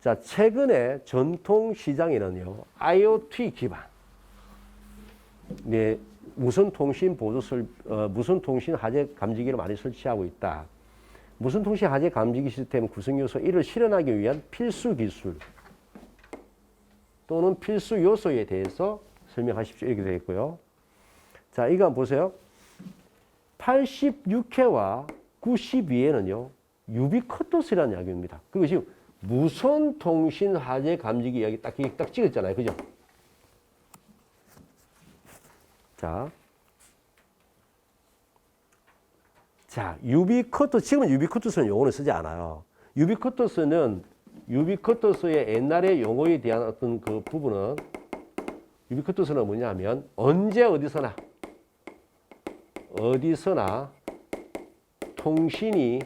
자, 최근에 전통 시장에는요, IoT 기반, 네, 무선통신 무선통신 하재 감지기를 많이 설치하고 있다. 무선통신 하재 감지기 시스템 구성 요소 이를 실현하기 위한 필수 기술 또는 필수 요소에 대해서 설명하십시오. 이렇게 되어 있고요. 자, 이거 한번 보세요. 86회와 92회는요, 유비쿼터스라는 이야기입니다. 그리고 지금 무선통신 하재 감지기 이야기 딱 찍었잖아요. 그죠? 자, 유비쿼터스, 지금은 유비쿼터스는 용어를 쓰지 않아요. 유비쿼터스의 옛날의 용어에 대한 어떤 그 부분은, 유비쿼터스는 뭐냐면, 언제 어디서나 통신이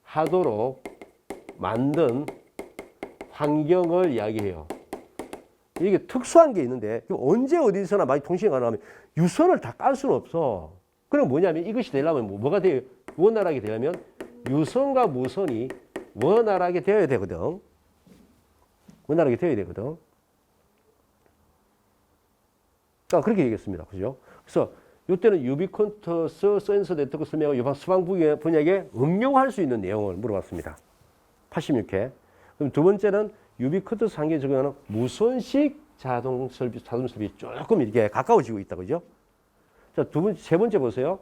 가능하도록 만든 환경을 이야기해요. 이게 특수한 게 있는데, 언제 어디서나 많이 통신이 가능하면 유선을 다 깔 수는 없어. 그럼 뭐냐면 이것이 되려면 뭐가 돼요? 원활하게 되려면 유선과 무선이 원활하게 되어야 되거든. 원활하게 되어야 되거든. 그렇게 얘기했습니다. 그죠? 그래서 이때는 유비쿼터스 센서 네트워크 설명을 이번 수강 분야에 응용할 수 있는 내용을 물어봤습니다. 86회. 그럼 두 번째는 유비쿼터스 한계에 적용하는 무선식 자동 설비 조금 이렇게 가까워지고 있다. 그죠? 자, 세 번째 보세요.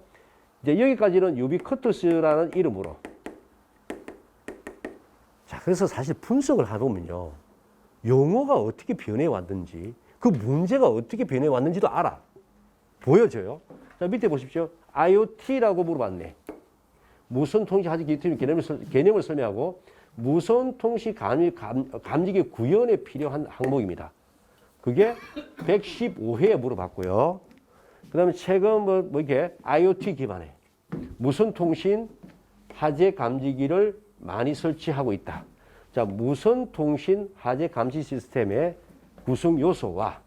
이제 여기까지는 유비쿼터스라는 이름으로. 자, 그래서 사실 분석을 해보면요, 용어가 어떻게 변해 왔는지, 그 문제가 어떻게 변해 왔는지도 알아. 보여져요. 자, 밑에 보십시오. IoT라고 물어봤네. 무선통신 하재 기기 개념을 설명하고 무선통신 감지기 구현에 필요한 항목입니다. 그게 115회에 물어봤고요. 그 다음에 최근 이게 IoT 기반의 무선통신 하재 감지기를 많이 설치하고 있다. 자, 무선통신 하재 감지 시스템의 구성 요소와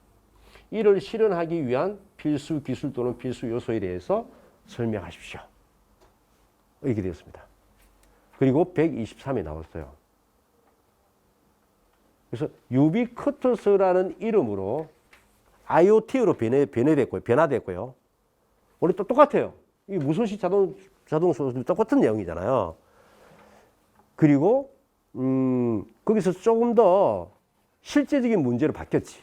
이를 실현하기 위한 필수 기술 또는 필수 요소에 대해서 설명하십시오. 이렇게 되었습니다. 그리고 123에 나왔어요. 그래서 유비쿼터스라는 이름으로 IoT로 변화됐고요. 원래 또 똑같아요. 이 무선식 자동 똑같은 내용이잖아요. 그리고 거기서 조금 더 실제적인 문제로 바뀌었지.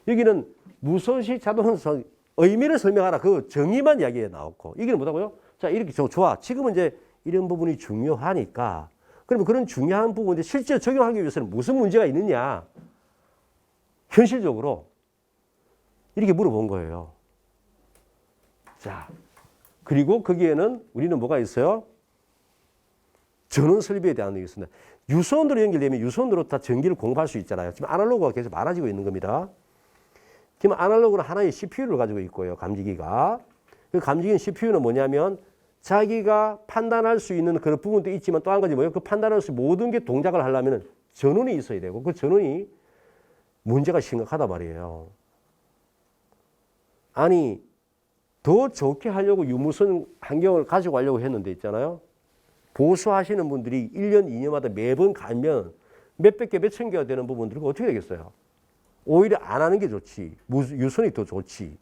여기는 무선식 자동차 의미를 설명하라. 그 정의만 이야기에 나왔고, 여기는 뭐라고요? 자, 이렇게 좋아. 지금은 이제 이런 부분이 중요하니까. 그러면 그런 중요한 부분인데 실제 적용하기 위해서는 무슨 문제가 있느냐? 현실적으로 이렇게 물어본 거예요. 자, 그리고 거기에는 우리는 뭐가 있어요? 전원 설비에 대한 게 있습니다. 유선으로 연결되면 유선으로 다 전기를 공급할 수 있잖아요. 지금 아날로그가 계속 많아지고 있는 겁니다. 지금 아날로그는 하나의 CPU를 가지고 있고요. 감지기가. 그 감지기는 CPU는 뭐냐면 자기가 판단할 수 있는 그런 부분도 있지만 또 한 가지 뭐예요? 그 판단할 수 모든 게 동작을 하려면 전원이 있어야 되고 그 전원이 문제가 심각하단 말이에요. 아니, 더 좋게 하려고 유무선 환경을 가지고 가려고 했는데 있잖아요. 보수하시는 분들이 1년, 2년마다 매번 가면 몇백 개, 몇천 개가 되는 부분들이 어떻게 되겠어요? 오히려 안 하는 게 좋지. 유선이 더 좋지.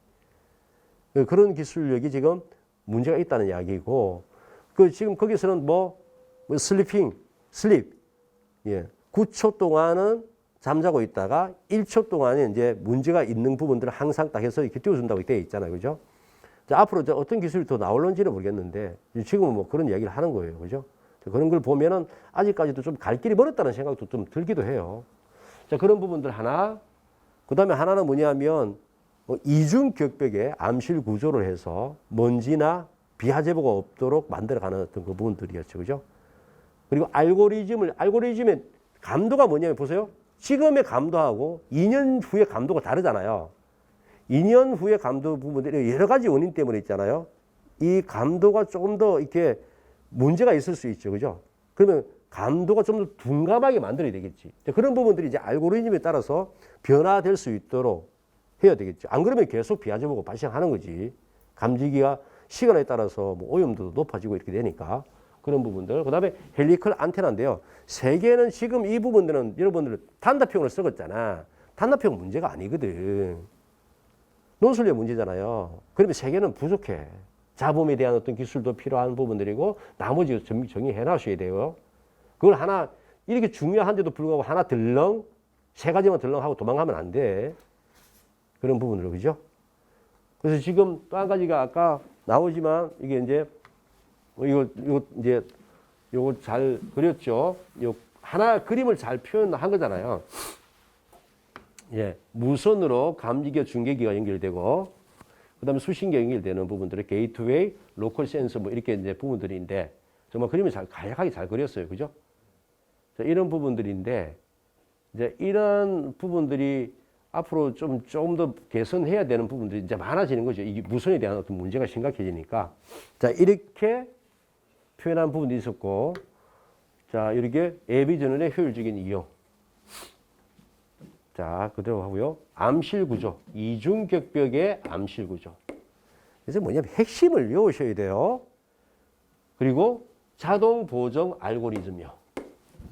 그런 기술력이 지금 문제가 있다는 이야기고, 지금 거기서는 슬립. 예. 9초 동안은 잠자고 있다가 1초 동안에 이제 문제가 있는 부분들을 항상 딱 해서 이렇게 띄워준다고 되어 있잖아요. 그죠? 자, 앞으로 어떤 기술이 더 나올는지는 모르겠는데, 지금은 뭐 그런 이야기를 하는 거예요. 그죠? 그런 걸 보면은 아직까지도 좀 갈 길이 멀었다는 생각도 좀 들기도 해요. 자, 그런 부분들 하나. 그 다음에 하나는 뭐냐면, 이중 격벽에 암실 구조를 해서 먼지나 비하제보가 없도록 만들어가는 어떤 그 부분들이었죠. 그죠? 그리고 알고리즘의 감도가 뭐냐면 보세요. 지금의 감도하고 2년 후의 감도가 다르잖아요. 2년 후의 감도 부분들이 여러 가지 원인 때문에 있잖아요. 이 감도가 조금 더 이렇게 문제가 있을 수 있죠. 그죠? 그러면 감도가 좀 더 둔감하게 만들어야 되겠지. 그런 부분들이 이제 알고리즘에 따라서 변화될 수 있도록 해야 되겠죠. 안 그러면 계속 비하제보가 발생하는 거지. 감지기가 시간에 따라서 오염도도 높아지고 이렇게 되니까 그런 부분들. 그 다음에 헬리컬 안테나인데요. 세계는 지금 이 부분들은 여러분들 단답형을 썩었잖아. 단답형 문제가 아니거든. 논술력 문제잖아요. 그러면 세계는 부족해. 잡음에 대한 어떤 기술도 필요한 부분들이고 나머지 정리해 놔셔야 돼요. 그걸 하나 이렇게 중요한데도 불구하고 하나 덜렁 세 가지만 덜렁하고 도망가면 안 돼. 그런 부분으로 그죠? 그래서 지금 또 한 가지가 아까 나오지만 이게 이제 이거 이제 요거 잘 그렸죠. 요 하나 그림을 잘 표현한 거잖아요. 예, 무선으로 감지기와 중계기가 연결되고 그다음에 수신기가 연결되는 부분들이 게이트웨이, 로컬 센서 뭐 이렇게 이제 부분들인데 정말 그림을 잘 간략하게 잘 그렸어요. 그죠? 자, 이런 부분들인데 이제 이런 부분들이 앞으로 조금 더 개선해야 되는 부분들이 이제 많아지는 거죠. 이게 무선에 대한 어떤 문제가 심각해지니까. 자, 이렇게 표현한 부분도 있었고, 자, 이렇게 예비전원의 효율적인 이용. 자, 그대로 하고요. 암실 구조. 이중격벽의 암실 구조. 그래서 뭐냐면 핵심을 외우셔야 돼요. 그리고 자동 보정 알고리즘이요.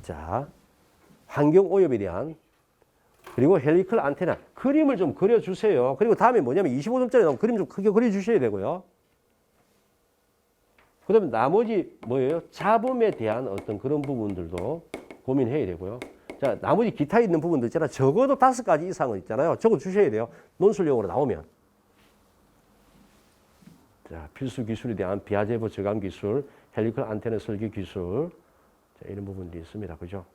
자, 환경 오염에 대한 그리고 헬리클 안테나 그림을 좀 그려주세요. 그리고 다음에 뭐냐면 25점짜리 나오면 그림 좀 크게 그려주셔야 되고요. 그 다음에 나머지 뭐예요? 잡음에 대한 어떤 그런 부분들도 고민해야 되고요. 자, 나머지 기타 있는 부분들 있잖아요. 적어도 5가지 이상은 있잖아요. 적어 주셔야 돼요. 논술용으로 나오면. 자, 필수 기술에 대한 비하제보 저감 기술, 헬리클 안테나 설계 기술. 자, 이런 부분들이 있습니다. 그죠?